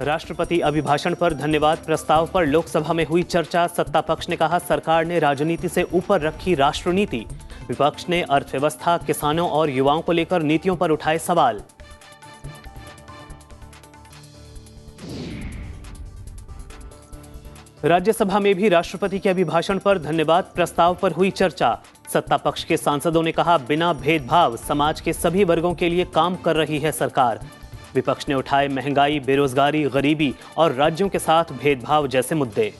राष्ट्रपति अभिभाषण पर धन्यवाद प्रस्ताव पर लोकसभा में हुई चर्चा। सत्ता पक्ष ने कहा सरकार ने राजनीति से ऊपर रखी राष्ट्रनीति। विपक्ष ने अर्थव्यवस्था, किसानों और युवाओं को लेकर नीतियों पर उठाए सवाल। राज्यसभा में भी राष्ट्रपति के अभिभाषण पर धन्यवाद प्रस्ताव पर हुई चर्चा। सत्ता पक्ष के सांसदों ने कहा बिना भेदभाव समाज के सभी वर्गों के लिए काम कर रही है सरकार। विपक्ष ने उठाए महंगाई, बेरोजगारी, गरीबी और राज्यों के साथ भेदभाव जैसे मुद्दे।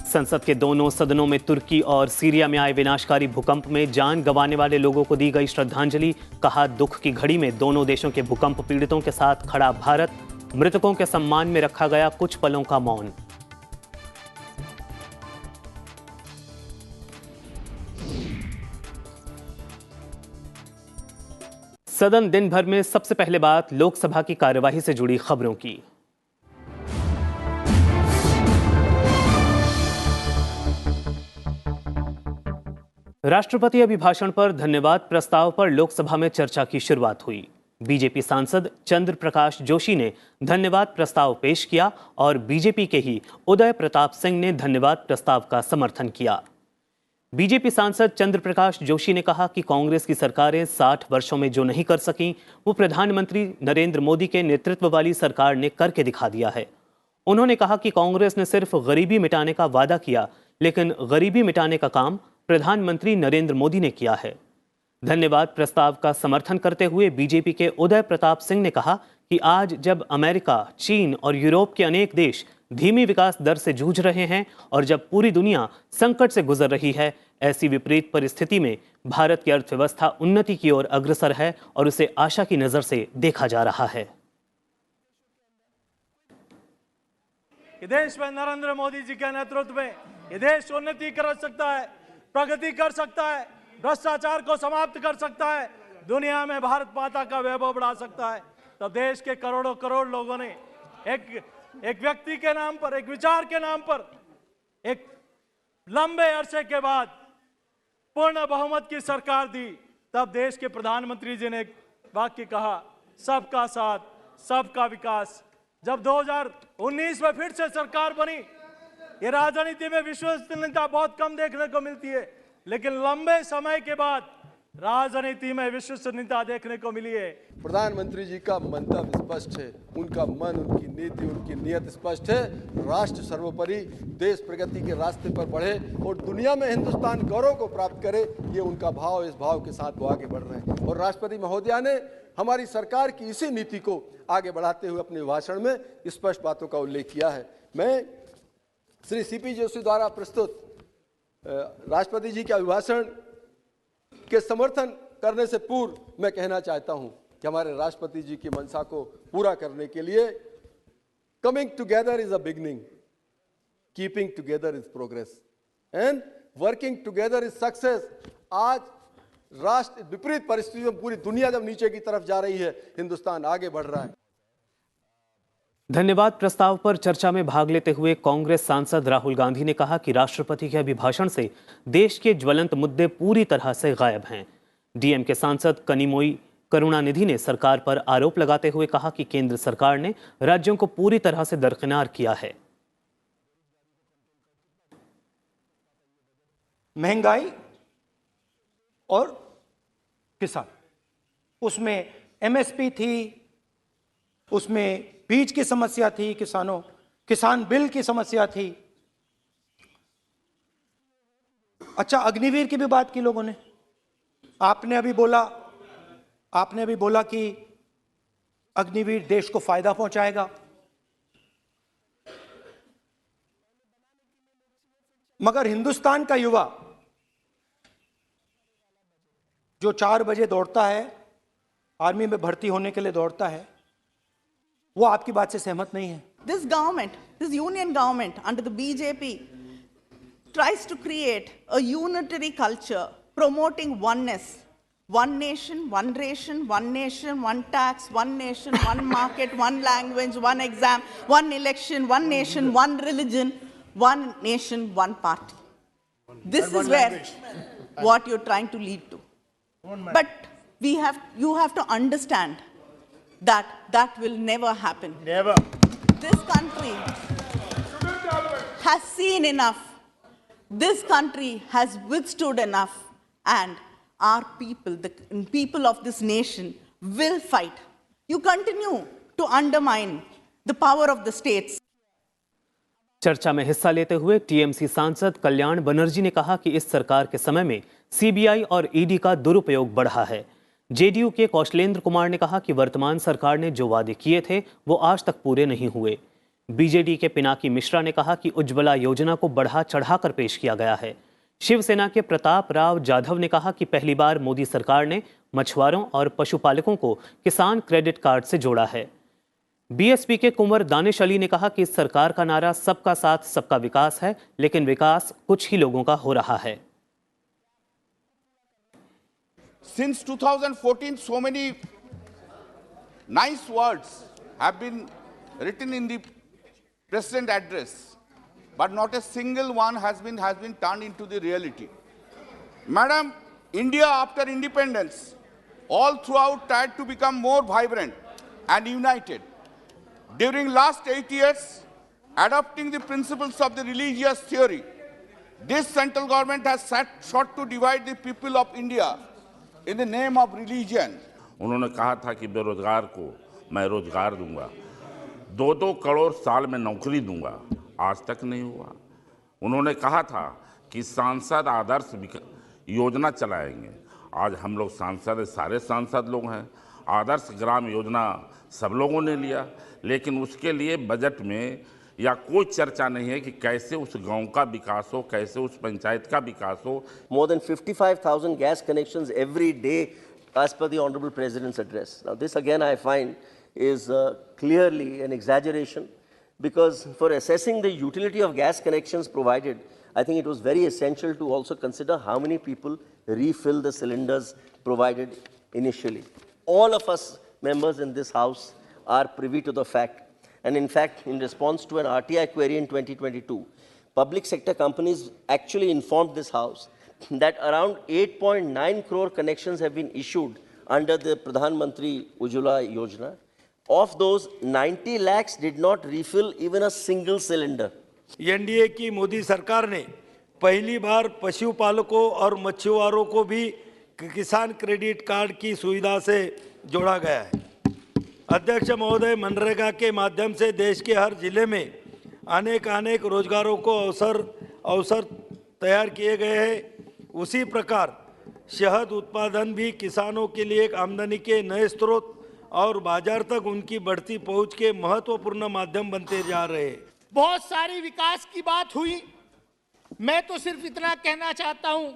संसद के दोनों सदनों में तुर्की और सीरिया में आए विनाशकारी भूकंप में जान गंवाने वाले लोगों को दी गई श्रद्धांजलि। कहा दुख की घड़ी में दोनों देशों के भूकंप पीड़ितों के साथ खड़ा भारत। मृतकों के सम्मान में रखा गया कुछ पलों का मौन। सदन दिन भर में सबसे पहले बात लोकसभा की कार्यवाही से जुड़ी खबरों की। राष्ट्रपति अभिभाषण पर धन्यवाद प्रस्ताव पर लोकसभा में चर्चा की शुरुआत हुई। बीजेपी सांसद चंद्र प्रकाश जोशी ने धन्यवाद प्रस्ताव पेश किया और बीजेपी के ही उदय प्रताप सिंह ने धन्यवाद प्रस्ताव का समर्थन किया। बीजेपी सांसद चंद्र प्रकाश जोशी ने कहा कि कांग्रेस की सरकारें 60 वर्षों में जो नहीं कर सकीं, वो प्रधानमंत्री नरेंद्र मोदी के नेतृत्व वाली सरकार ने करके दिखा दिया है। उन्होंने कहा कि कांग्रेस ने सिर्फ गरीबी मिटाने का वादा किया, लेकिन गरीबी मिटाने का काम प्रधानमंत्री नरेंद्र मोदी ने किया है। धन्यवाद प्रस्ताव का समर्थन करते हुए बीजेपी के उदय प्रताप सिंह ने कहा कि आज जब अमेरिका, चीन और यूरोप के अनेक देश धीमी विकास दर से जूझ रहे हैं और जब पूरी दुनिया संकट से गुजर रही है, ऐसी विपरीत परिस्थिति में भारत की अर्थव्यवस्था उन्नति की ओर अग्रसर है और उसे आशा की नजर से देखा जा रहा है। देश में नरेंद्र मोदी जी के नेतृत्व में ये देश उन्नति कर सकता है, प्रगति कर सकता है, भ्रष्टाचार को समाप्त कर सकता है, दुनिया में भारत माता का वैभव बढ़ा सकता है। तो देश के करोड़ों करोड़ लोगों ने एक व्यक्ति के नाम पर, एक विचार के नाम पर, एक लंबे अरसे के बाद पूर्ण बहुमत की सरकार दी। तब देश के प्रधानमंत्री जी ने एक वाक्य कहा, सबका साथ, सबका विकास। जब 2019 में फिर से सरकार बनी, ये राजनीति में विश्वसनीयता बहुत कम देखने को मिलती है, लेकिन लंबे समय के बाद राजनीति में विश्वसनीयता देखने को मिली है। प्रधानमंत्री जी का मंतव्य स्पष्ट है, उनका मन, उनकी नीति, उनकी नियत स्पष्ट है। राष्ट्र सर्वोपरि, देश प्रगति के रास्ते पर बढ़े और दुनिया में हिंदुस्तान गौरव को प्राप्त करे, ये उनका भाव, इस भाव के साथ वो आगे बढ़ रहे हैं। और राष्ट्रपति महोदया ने हमारी सरकार की इसी नीति को आगे बढ़ाते हुए अपने भाषण में स्पष्ट बातों का उल्लेख किया है। मैं श्री सीपी जोशी द्वारा प्रस्तुत राष्ट्रपति जी के अभिभाषण के समर्थन करने से पूर्व मैं कहना चाहता हूं कि हमारे राष्ट्रपति जी की मंशा को पूरा करने के लिए coming together is a beginning, keeping together is progress and working together is success. आज राष्ट्र विपरीत परिस्थितियों में पूरी दुनिया जब नीचे की तरफ जा रही है, हिंदुस्तान आगे बढ़ रहा है। धन्यवाद प्रस्ताव पर चर्चा में भाग लेते हुए कांग्रेस सांसद राहुल गांधी ने कहा कि राष्ट्रपति के अभिभाषण से देश के ज्वलंत मुद्दे पूरी तरह से गायब हैं। डीएम के सांसद कनिमोई करुणानिधि ने सरकार पर आरोप लगाते हुए कहा कि केंद्र सरकार ने राज्यों को पूरी तरह से दरकिनार किया है। महंगाई और किसान, उसमें एमएसपी थी, उसमें बीज की समस्या थी, किसान बिल की समस्या थी। अच्छा, अग्निवीर की भी बात की लोगों ने। आपने अभी बोला कि अग्निवीर देश को फायदा पहुंचाएगा, मगर हिंदुस्तान का युवा जो 4 बजे दौड़ता है, आर्मी में भर्ती होने के लिए दौड़ता है, वो आपकी बात से सहमत नहीं है। This government, this union government under the BJP tries to create a unitary culture promoting oneness. One nation, one ration, one nation, one tax, one nation, one market, one language, one exam, one election, one nation, one religion, one nation, one party. This is where what you're trying to lead to. But you have to understand that that will never happen. Never. This country has seen enough. This country has withstood enough, and our people, the people of this nation, will fight. You continue to undermine the power of the states. चर्चा में हिस्सा लेते हुए TMC सांसद कल्याण बनर्जी ने कहा कि इस सरकार के समय में सीबीआई और ईडी का दुरुपयोग बढ़ा है। जेडीयू के कौशलेंद्र कुमार ने कहा कि वर्तमान सरकार ने जो वादे किए थे वो आज तक पूरे नहीं हुए। बीजेडी के पिनाकी मिश्रा ने कहा कि उज्ज्वला योजना को बढ़ा चढ़ाकर पेश किया गया है। शिवसेना के प्रताप राव जाधव ने कहा कि पहली बार मोदी सरकार ने मछुआरों और पशुपालकों को किसान क्रेडिट कार्ड से जोड़ा है। बीएसपी के कुंवर दानिश अली ने कहा कि इस सरकार का नारा सबका साथ सबका विकास है, लेकिन विकास कुछ ही लोगों का हो रहा है। Since 2014, so many nice words have been written in the president address, but not a single one has been turned into the reality. Madam, India after independence all throughout tried to become more vibrant and united. During last 8 years, adopting the principles of the religious theory, this central government has sought to divide the people of India in the name of religion. उन्होंने कहा था कि बेरोजगार को मैं रोजगार दूंगा, 2-2 करोड़ साल में नौकरी दूंगा, आज तक नहीं हुआ। उन्होंने कहा था कि सांसद आदर्श योजना चलाएंगे, आज हम लोग सांसद सारे सांसद लोग हैं। आदर्श ग्राम योजना सब लोगों ने लिया, लेकिन उसके लिए बजट में या कोई चर्चा नहीं है कि कैसे उस गांव का विकास हो, कैसे उस पंचायत का विकास हो। More than 55,000 gas connections every day as per the Honorable President's address. Now this again I find is clearly an exaggeration, because for assessing the utility of gas connections provided, I think it was very essential to also consider how many people refill the cylinders provided initially. All of us members in this House are privy to the fact. And in fact, in response to an RTI query in 2022, public sector companies actually informed this House that around 8.9 crore connections have been issued under the Pradhan Mantri Ujjwala Yojana. Of those, 90 lakhs did not refill even a single cylinder. NDA की मोदी सरकार ने पहली बार पशुपालकों और मछुआरों को भी किसान क्रेडिट कार्ड की सुविधा से जोड़ा गया है। अध्यक्ष महोदय, मनरेगा के माध्यम से देश के हर जिले में अनेक रोजगारों को अवसर तैयार किए गए हैं। उसी प्रकार शहद उत्पादन भी किसानों के लिए एक आमदनी के नए स्रोत और बाजार तक उनकी बढ़ती पहुंच के महत्वपूर्ण माध्यम बनते जा रहे हैं। बहुत सारी विकास की बात हुई, मैं तो सिर्फ इतना कहना चाहता हूं,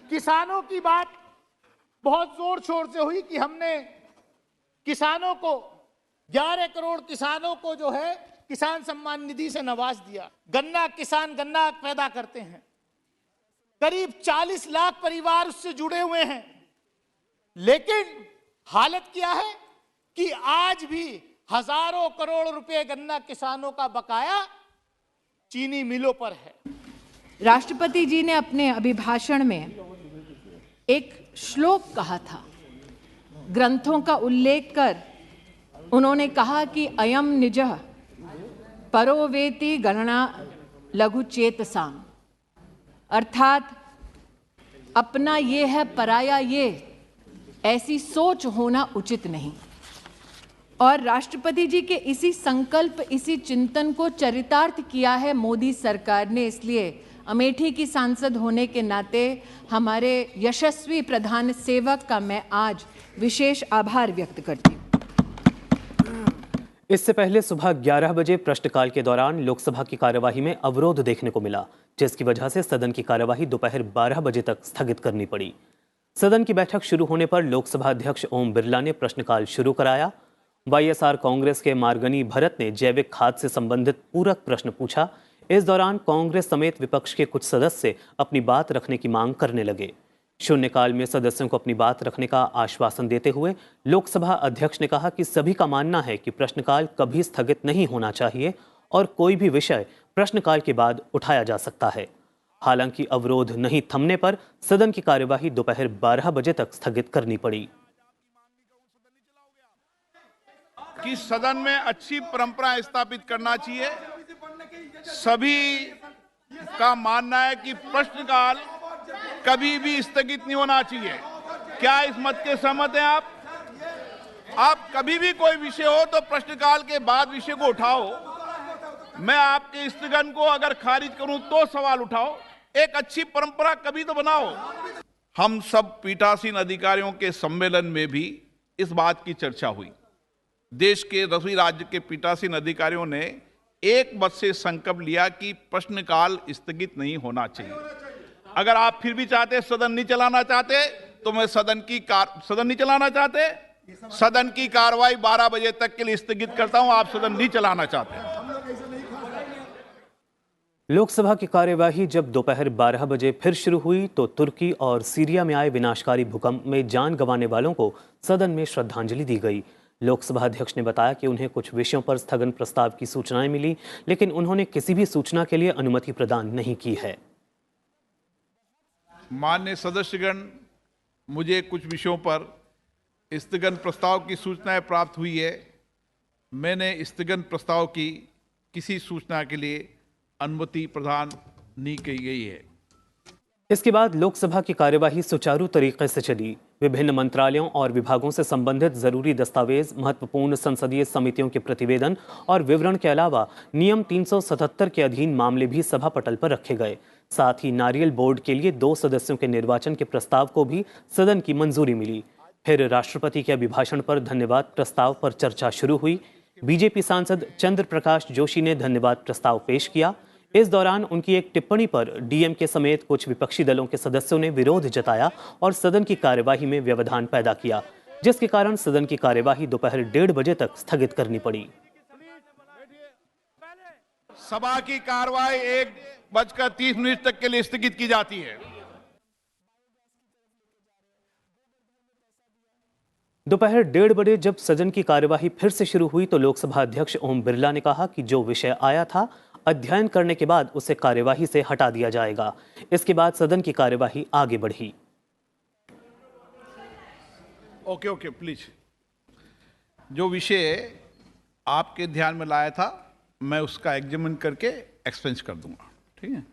किसानों की बात बहुत जोर शोर से हुई कि हमने किसानों को 11 करोड़ किसानों को जो है किसान सम्मान निधि से नवाज दिया। गन्ना किसान गन्ना पैदा करते हैं, करीब 40 लाख परिवार उससे जुड़े हुए हैं, लेकिन हालत क्या है कि आज भी हजारों करोड़ रुपए गन्ना किसानों का बकाया चीनी मिलों पर है। राष्ट्रपति जी ने अपने अभिभाषण में एक श्लोक कहा था, ग्रंथों का उल्लेख कर उन्होंने कहा कि अयम निजः परोवेति गणना लघुचेतसाम, अर्थात अपना ये है पराया ये, ऐसी सोच होना उचित नहीं। और राष्ट्रपति जी के इसी संकल्प, इसी चिंतन को चरितार्थ किया है मोदी सरकार ने। इसलिए अमेठी की सांसद होने के नाते हमारे यशस्वी प्रधान सेवक का मैं आज विशेष आभार व्यक्त करती हूँ। इससे पहले सुबह 11 बजे प्रश्नकाल के दौरान लोकसभा की कार्यवाही में अवरोध देखने को मिला, जिसकी वजह से सदन की कार्यवाही दोपहर 12 बजे तक स्थगित करनी पड़ी। सदन की बैठक शुरू होने पर लोकसभा अध्यक्ष ओम बिरला ने प्रश्नकाल शुरू कराया। वाईएसआर कांग्रेस के मार्गनी भरत ने जैविक खाद से संबंधित पूरक प्रश्न पूछा। इस दौरान कांग्रेस समेत विपक्ष के कुछ सदस्य अपनी बात रखने की मांग करने लगे। शून्यकाल में सदस्यों को अपनी बात रखने का आश्वासन देते हुए लोकसभा अध्यक्ष ने कहा कि सभी का मानना है कि प्रश्नकाल कभी स्थगित नहीं होना चाहिए और कोई भी विषय प्रश्नकाल के बाद उठाया जा सकता है। हालांकि अवरोध नहीं थमने पर सदन की कार्यवाही दोपहर 12 बजे तक स्थगित करनी पड़ी। कि सदन में अच्छी परंपरा स्थापित करना चाहिए। सभी का मानना है कि प्रश्नकाल कभी भी स्थगित नहीं होना चाहिए। क्या इस मत के सहमत हैं आप? आप कभी भी कोई विषय हो तो प्रश्नकाल के बाद विषय को उठाओ। मैं आपके स्थगन को अगर खारिज करूं तो सवाल उठाओ। एक अच्छी परंपरा कभी तो बनाओ। हम सब पीठासीन अधिकारियों के सम्मेलन में भी इस बात की चर्चा हुई। देश के सभी राज्य के पीठासीन अधिकारियों ने एक मत से संकल्प लिया कि प्रश्नकाल स्थगित नहीं होना चाहिए। अगर आप फिर भी चाहते, सदन नहीं चलाना चाहते, तो मैं सदन नहीं चलाना चाहते, सदन की कार्रवाई 12 बजे तक के लिए स्थगित करता हूं। आप सदन नहीं चलाना चाहते। लोकसभा की कार्यवाही जब दोपहर 12 बजे फिर शुरू हुई तो तुर्की और सीरिया में आए विनाशकारी भूकंप में जान गंवाने वालों को सदन में श्रद्धांजलि दी गई। लोकसभा अध्यक्ष ने बताया कि उन्हें कुछ विषयों पर स्थगन प्रस्ताव की सूचनाएं मिली, लेकिन उन्होंने किसी भी सूचना के लिए अनुमति प्रदान नहीं की है। माननीय सदस्यगण, मुझे कुछ विषयों पर स्थगन प्रस्ताव की सूचनाएं प्राप्त हुई है। मैंने स्थगन प्रस्ताव की किसी सूचना के लिए अनुमति प्रदान नहीं की गई है। इसके बाद लोकसभा की कार्यवाही सुचारू तरीके से चली। विभिन्न मंत्रालयों और विभागों से संबंधित जरूरी दस्तावेज, महत्वपूर्ण संसदीय समितियों के प्रतिवेदन और विवरण के अलावा नियम 377 के अधीन मामले भी सभा पटल पर रखे गए। साथ ही नारियल बोर्ड के लिए 2 सदस्यों के निर्वाचन के प्रस्ताव को भी सदन की मंजूरी मिली। फिर राष्ट्रपति के अभिभाषण पर धन्यवाद प्रस्ताव पर चर्चा शुरू हुई। बीजेपी सांसद चंद्र प्रकाश जोशी ने धन्यवाद प्रस्ताव पेश किया। इस दौरान उनकी एक टिप्पणी पर डीएमके समेत कुछ विपक्षी दलों के सदस्यों ने विरोध जताया और सदन की कार्यवाही में व्यवधान पैदा किया, जिसके कारण सदन की कार्यवाही दोपहर 1:30 बजे तक स्थगित करनी पड़ी। सभा की कार्यवाही 1:30 तक के लिए स्थगित की जाती है। दोपहर 1:30 बजे जब सदन की कार्यवाही फिर से शुरू हुई तो लोकसभा अध्यक्ष ओम बिरला ने कहा कि जो विषय आया था अध्ययन करने के बाद उसे कार्यवाही से हटा दिया जाएगा। इसके बाद सदन की कार्यवाही आगे बढ़ी। Okay please. जो विषय आपके ध्यान में लाया था मैं उसका एग्जामिन करके एक्सपेंस कर दूंगा। ठीक है।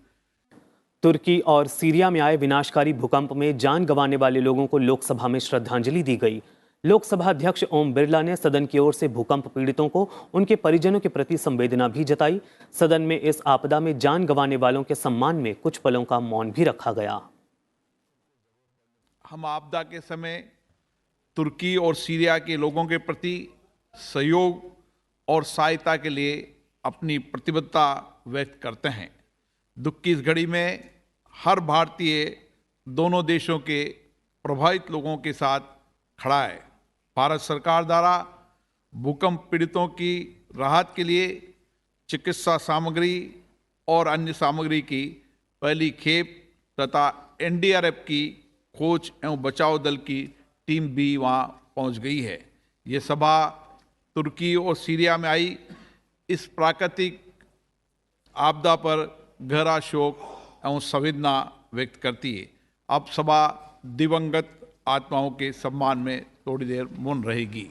तुर्की और सीरिया में आए विनाशकारी भूकंप में जान गंवाने वाले लोगों को लोकसभा में श्रद्धांजलि दी गई। लोकसभा अध्यक्ष ओम बिरला ने सदन की ओर से भूकंप पीड़ितों को उनके परिजनों के प्रति संवेदना भी जताई। सदन में इस आपदा में जान गंवाने वालों के सम्मान में कुछ पलों का मौन भी रखा गया। हम आपदा के समय तुर्की और सीरिया के लोगों के प्रति सहयोग और सहायता के लिए अपनी प्रतिबद्धता व्यक्त करते हैं। दुख की इस घड़ी में हर भारतीय दोनों देशों के प्रभावित लोगों के साथ खड़ा है। भारत सरकार द्वारा भूकंप पीड़ितों की राहत के लिए चिकित्सा सामग्री और अन्य सामग्री की पहली खेप तथा एनडीआरएफ की खोज एवं बचाव दल की टीम भी वहां पहुंच गई है। ये सभा तुर्की और सीरिया में आई इस प्राकृतिक आपदा पर गहरा शोक एवं संवेदना व्यक्त करती है। अब सभा दिवंगत आत्माओं के सम्मान में थोड़ी देर मौन रहेगी।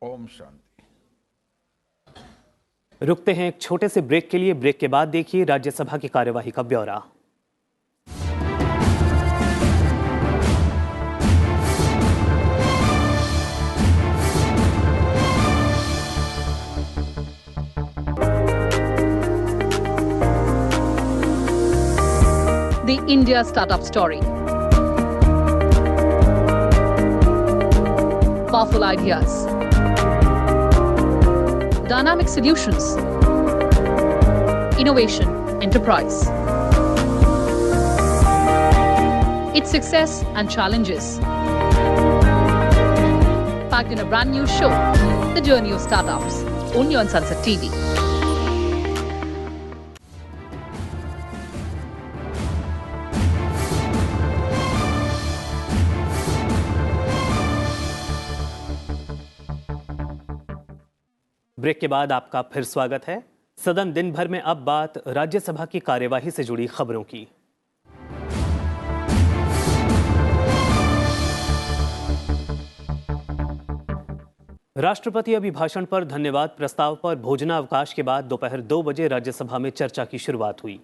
ओम शांति। रुकते हैं एक छोटे से ब्रेक के लिए। ब्रेक के बाद देखिए राज्यसभा की कार्यवाही का ब्यौरा। The India Startup Story. Powerful ideas. Dynamic solutions. Innovation, enterprise. Its success and challenges. Packed in a brand new show, The Journey of Startups, only on Sunset TV. Break के बाद आपका फिर स्वागत है। सदन दिन भर में अब बात राज्यसभा की कार्यवाही से जुड़ी खबरों की। राष्ट्रपति अभिभाषण पर धन्यवाद प्रस्ताव पर भोजनावकाश के बाद दोपहर 2 बजे राज्यसभा में चर्चा की शुरुआत हुई।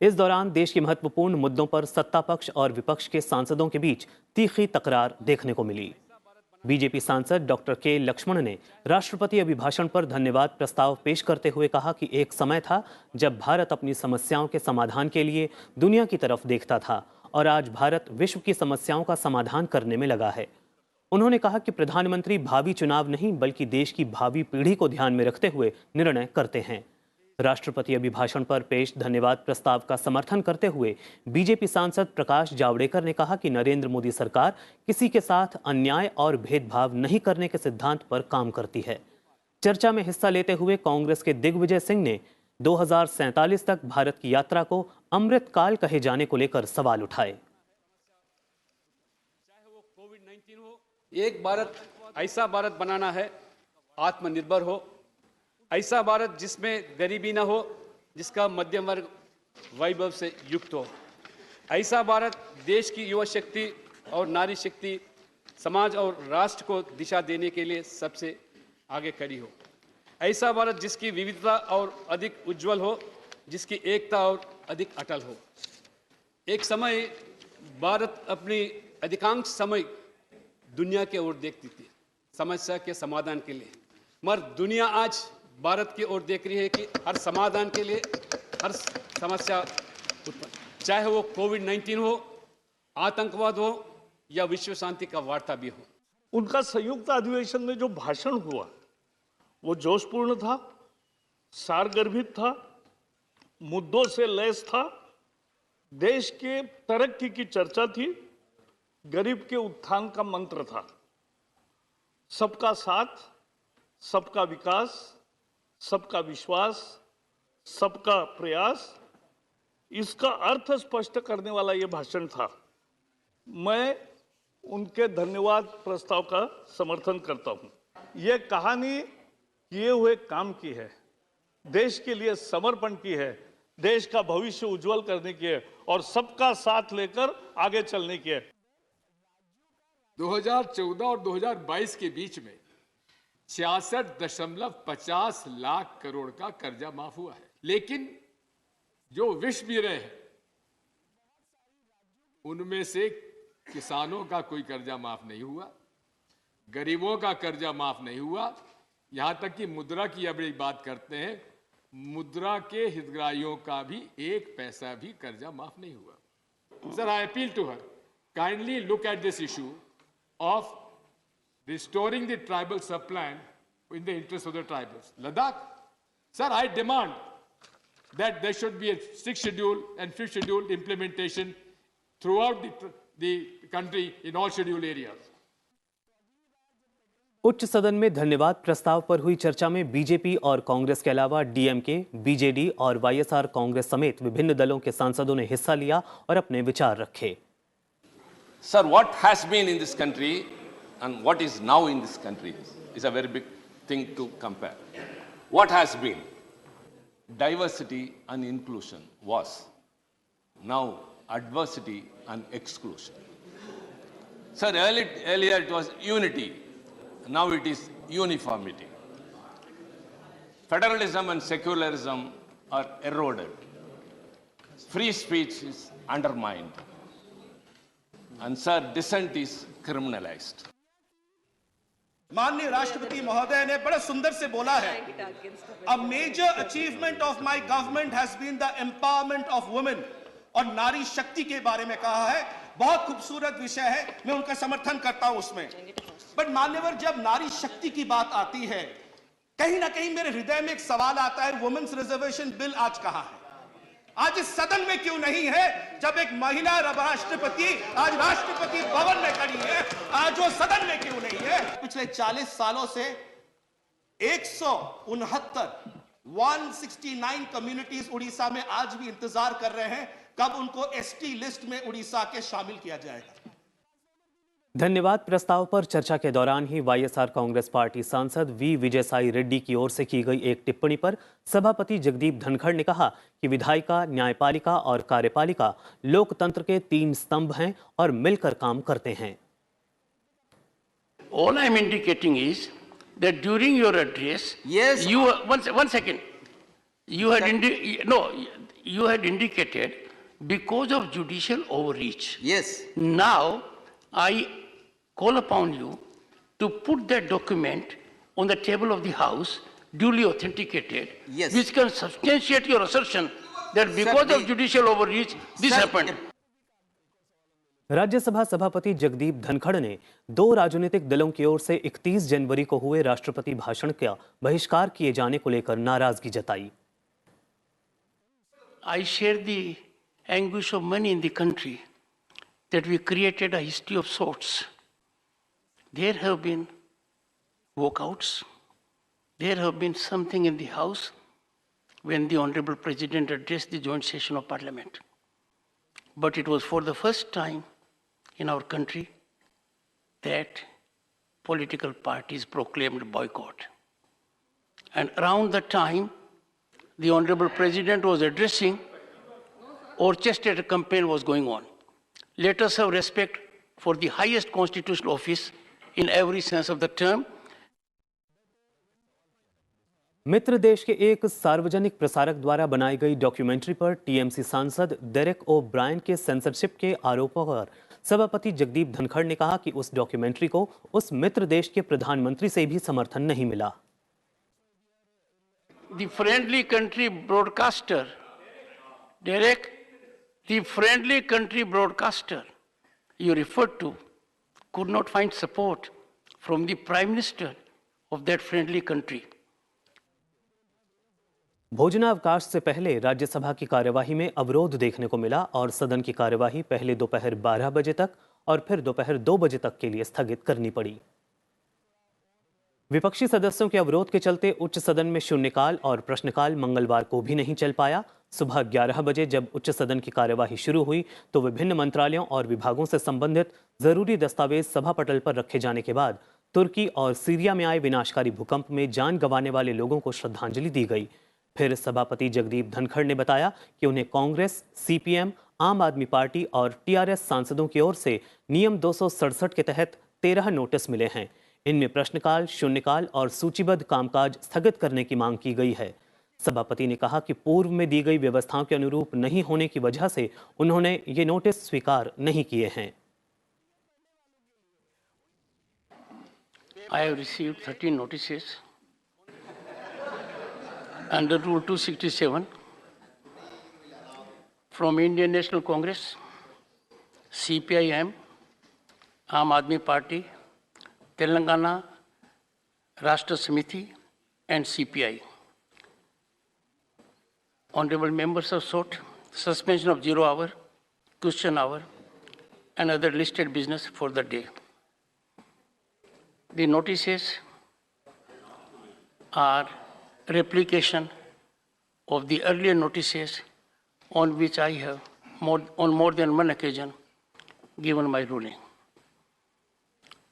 इस दौरान देश के महत्वपूर्ण मुद्दों पर सत्ता पक्ष और विपक्ष के सांसदों के बीच तीखी तकरार देखने को मिली। बीजेपी सांसद डॉक्टर के लक्ष्मण ने राष्ट्रपति अभिभाषण पर धन्यवाद प्रस्ताव पेश करते हुए कहा कि एक समय था जब भारत अपनी समस्याओं के समाधान के लिए दुनिया की तरफ देखता था और आज भारत विश्व की समस्याओं का समाधान करने में लगा है। उन्होंने कहा कि प्रधानमंत्री भावी चुनाव नहीं बल्कि देश की भावी पीढ़ी को ध्यान में रखते हुए निर्णय करते हैं। राष्ट्रपति अभिभाषण पर पेश धन्यवाद प्रस्ताव का समर्थन करते हुए बीजेपी सांसद प्रकाश जावड़ेकर ने कहा कि नरेंद्र मोदी सरकार किसी के साथ अन्याय और भेदभाव नहीं करने के सिद्धांत पर काम करती है। चर्चा में हिस्सा लेते हुए कांग्रेस के दिग्विजय सिंह ने 2047 तक भारत की यात्रा को अमृतकाल कहे जाने को लेकर सवाल उठाए। एक भारत, ऐसा भारत बनाना है आत्मनिर्भर हो, ऐसा भारत जिसमें गरीबी ना हो, जिसका मध्यम वर्ग वैभव से युक्त हो, ऐसा भारत देश की युवा शक्ति और नारी शक्ति समाज और राष्ट्र को दिशा देने के लिए सबसे आगे खड़ी हो, ऐसा भारत जिसकी विविधता और अधिक उज्जवल हो, जिसकी एकता और अधिक अटल हो। एक समय भारत अपनी अधिकांश समय दुनिया की ओर देखती थी समस्या के समाधान के लिए, मगर दुनिया आज भारत की ओर देख रही है कि हर समाधान के लिए हर समस्या उत्पन्न, चाहे वो कोविड-19 हो, आतंकवाद हो या विश्व शांति का वार्ता भी हो। उनका संयुक्त अधिवेशन में जो भाषण हुआ वो जोशपूर्ण था, सारगर्भित था, मुद्दों से लैस था, देश के तरक्की की चर्चा थी, गरीब के उत्थान का मंत्र था। सबका साथ, सबका विकास, सबका विश्वास, सबका प्रयास, इसका अर्थ स्पष्ट करने वाला ये भाषण था। मैं उनके धन्यवाद प्रस्ताव का समर्थन करता हूं। ये कहानी किए हुए काम की है, देश के लिए समर्पण की है, देश का भविष्य उज्जवल करने की है और सबका साथ लेकर आगे चलने की है। 2014 और 2022 के बीच में 66.50 लाख करोड़ का कर्जा माफ हुआ है, लेकिन जो विष भी रहे हैं उनमें से किसानों का कोई कर्जा माफ नहीं हुआ, गरीबों का कर्जा माफ नहीं हुआ, यहां तक कि मुद्रा की अब बात करते हैं, मुद्रा के हितग्राहियों का भी एक पैसा भी कर्जा माफ नहीं हुआ। Sir, I appeal to her, kindly look at this issue of restoring the tribal sub-plan in the interest of the tribals. Ladakh, sir, I demand that there should be a 6th schedule and 5th schedule implementation throughout the country in all scheduled areas. उच्च सदन में धन्यवाद प्रस्ताव पर हुई चर्चा में BJP और कांग्रेस के अलावा डीएमके, बीजेडी और वाईएसआर कांग्रेस समेत विभिन्न दलों के सांसदों ने हिस्सा लिया और अपने विचार रखे। Sir, what has been in this country and what is now in this country is a very big thing to compare. What has been? Diversity and inclusion was. Now, adversity and exclusion. Sir, earlier it was unity. Now it is uniformity. Federalism and secularism are eroded. Free speech is undermined. And sir, dissent is criminalized. माननीय राष्ट्रपति महोदय ने बड़ा सुंदर से बोला है, A major achievement of my government has been the empowerment of women, और नारी शक्ति के बारे में कहा है। बहुत खूबसूरत विषय है, मैं उनका समर्थन करता हूं उसमें। बट मान्यवर, जब नारी शक्ति की बात आती है, कहीं ना कहीं मेरे हृदय में एक सवाल आता है, वुमेन्स रिजर्वेशन बिल आज कहां है? आज इस सदन में क्यों नहीं है? जब एक महिला राष्ट्रपति आज राष्ट्रपति भवन में खड़ी है, आज वो सदन में क्यों नहीं है? पिछले 40 सालों से 169 कम्युनिटीज उड़ीसा में आज भी इंतजार कर रहे हैं कब उनको एसटी लिस्ट में उड़ीसा के शामिल किया जाएगा। धन्यवाद प्रस्ताव पर चर्चा के दौरान ही वाईएसआर कांग्रेस पार्टी सांसद वी विजयसाई रेड्डी की ओर से की गई एक टिप्पणी पर सभापति जगदीप धनखड़ ने कहा कि विधायिका, न्यायपालिका और कार्यपालिका लोकतंत्र के 3 स्तंभ हैं और मिलकर काम करते हैं। All I am indicating is that during your address, yes, you one second, you had indicated because of judicial overreach. Yes. Now I call upon you to put that document on the table of the House, duly authenticated, yes, which can substantiate your assertion that because of judicial overreach, this happened. Rajya Sabha सभापति जगदीप धनखड़ ने 2 राजनीतिक दलों की ओर से 31 जनवरी को हुए राष्ट्रपति भाषण का बहिष्कार किए जाने को लेकर नाराजगी जताई। I share the anguish of many in the country that we created a history of sorts. There have been walkouts. There have been something in the House when the Honorable President addressed the joint session of Parliament. But it was for the first time in our country that political parties proclaimed boycott. And around the time the Honorable President was addressing, orchestrated campaign was going on. Let us have respect for the highest constitutional office in every sense of the term. मित्र देश के एक सार्वजनिक प्रसारक द्वारा बनाई गई documentary पर TMC सांसद डेरेक ओ ब्रायन के सेंसरशिप के आरोपों पर सभापति जगदीप धनखड़ ने कहा कि उस डॉक्यूमेंट्री को उस मित्र देश के प्रधानमंत्री से भी समर्थन नहीं मिला। The friendly country broadcaster, Derek, the friendly country broadcaster you referred to could not find support from the Prime Minister of that friendly country. भोजनावकाश से पहले राज्यसभा की कार्यवाही में अवरोध देखने को मिला और सदन की कार्यवाही पहले दोपहर 12 बजे तक और फिर दोपहर 2 बजे तक के लिए स्थगित करनी पड़ी। विपक्षी सदस्यों के अवरोध के चलते उच्च सदन में शून्यकाल और प्रश्नकाल मंगलवार को भी नहीं चल पाया। सुबह 11 बजे जब उच्च सदन की कार्यवाही शुरू हुई तो विभिन्न मंत्रालयों और विभागों से संबंधित जरूरी दस्तावेज सभा पटल पर रखे जाने के बाद तुर्की और सीरिया में आए विनाशकारी भूकंप में जान गंवाने वाले लोगों को श्रद्धांजलि दी गई। फिर सभापति जगदीप धनखड़ ने बताया कि उन्हें कांग्रेस, सीपीएम, आम आदमी पार्टी और टीआरएस सांसदों की ओर से नियम 267 के तहत 13 नोटिस मिले हैं। इनमें प्रश्नकाल, शून्यकाल और सूचीबद्ध कामकाज स्थगित करने की मांग की गई है। सभापति ने कहा कि पूर्व में दी गई व्यवस्थाओं के अनुरूप नहीं होने की वजह से उन्होंने ये नोटिस स्वीकार नहीं किए हैं। I have received 13 notices under Rule 267 from Indian National Congress, CPIM, Aam Aadmi Party, Telangana Rashtra Samiti and CPI. Honorable members have sought suspension of 0 hour, question hour and other listed business for the day. The notices are replication of the earlier notices on which I have on more than one occasion given my ruling.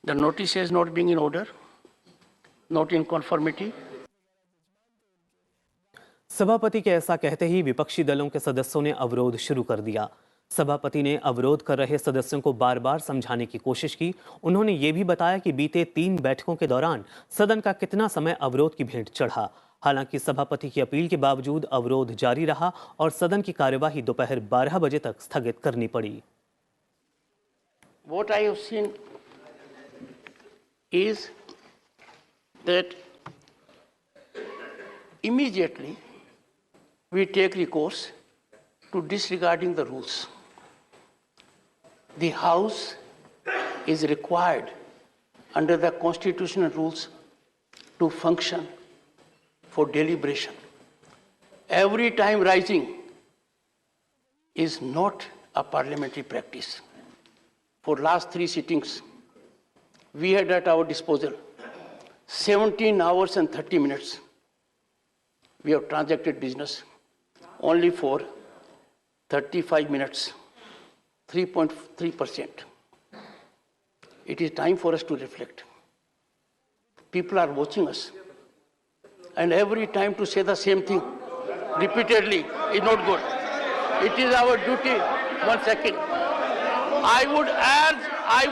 The notices not being in order, not in conformity. सभापति के ऐसा कहते ही विपक्षी दलों के सदस्यों ने अवरोध शुरू कर दिया। सभापति ने अवरोध कर रहे सदस्यों को बार-बार समझाने की कोशिश की। उन्होंने ये भी बताया कि बीते 3 बैठकों के दौरान सदन का कितना समय अवरोध की भेंट चढ़ा। हालांकि सभापति की अपील के बावजूद अवरोध जारी रहा और सदन की कार्यवाही दोपहर 12 बजे तक स्थगित करनी पड़ी। What I have seen is that immediately we take recourse to disregarding the rules. The House is required under the constitutional rules to function for deliberation. Every time rising is not a parliamentary practice. For last 3 sittings, we had at our disposal 17 hours and 30 minutes. We have transacted business only for 35 minutes, 3.3%. it is time for us to reflect. People are watching us. And every time to say the same thing repeatedly is not good. It is our duty. 1 second. I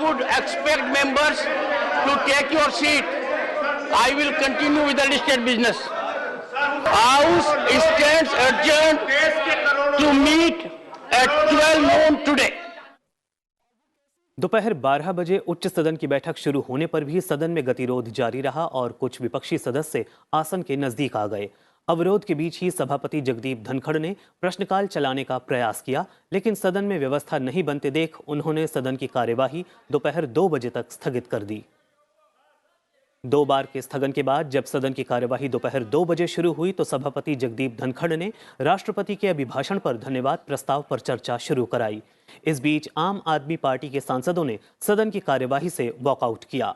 would expect members to take your seat. I will continue with the listed business. House stands adjourned to meet at 12 noon today. दोपहर 12 बजे उच्च सदन की बैठक शुरू होने पर भी सदन में गतिरोध जारी रहा और कुछ विपक्षी सदस्य आसन के नजदीक आ गए। अवरोध के बीच ही सभापति जगदीप धनखड़ ने प्रश्नकाल चलाने का प्रयास किया, लेकिन सदन में व्यवस्था नहीं बनते देख उन्होंने सदन की कार्यवाही दोपहर 2 बजे तक स्थगित कर दी। 2 बार के स्थगन के बाद जब सदन की कार्यवाही दोपहर 2 बजे शुरू हुई तो सभापति जगदीप धनखड़ ने राष्ट्रपति के अभिभाषण पर धन्यवाद प्रस्ताव पर चर्चा शुरू कराई। इस बीच आम आदमी पार्टी के सांसदों ने सदन की कार्यवाही से वॉकआउट किया।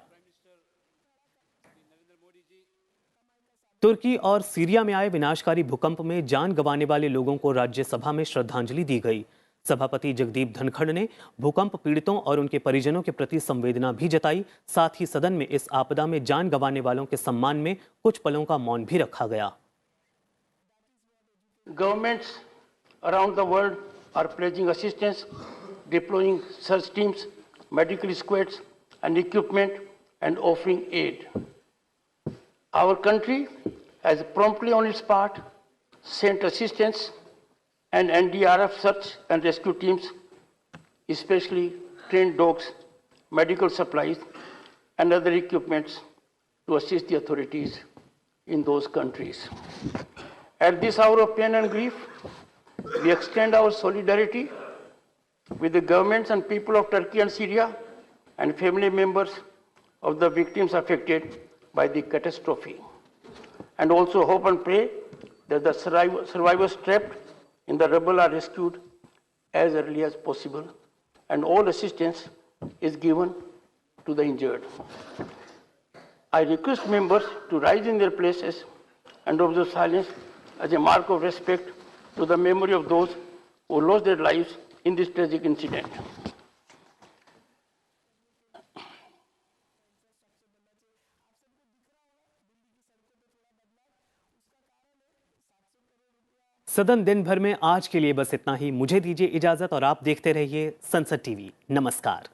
तुर्की और सीरिया में आए विनाशकारी भूकंप में जान गंवाने वाले लोगों को राज्यसभा में श्रद्धांजलि दी गई। सभापति जगदीप धनखड़ ने भूकंप पीड़ितों और उनके परिजनों के प्रति संवेदना भी जताई। साथ ही सदन में इस आपदा में जान गंवाने वालों के सम्मान में कुछ पलों का मौन भी रखा गया। Governments around the world are pledging assistance, deploying search teams, medical squads and equipment and offering aid. Our country has promptly on its part sent assistance and NDRF search and rescue teams, especially trained dogs, medical supplies and other equipments to assist the authorities in those countries. At this hour of pain and grief, we extend our solidarity with the governments and people of Turkey and Syria and family members of the victims affected by the catastrophe, and also hope and pray that the survivors trapped in the rubble are rescued as early as possible and all assistance is given to the injured. I request members to rise in their places and observe silence as a mark of respect to the memory of those who lost their lives in this tragic incident. सदन दिन भर में आज के लिए बस इतना ही। मुझे दीजिए इजाजत और आप देखते रहिए संसद टीवी। नमस्कार।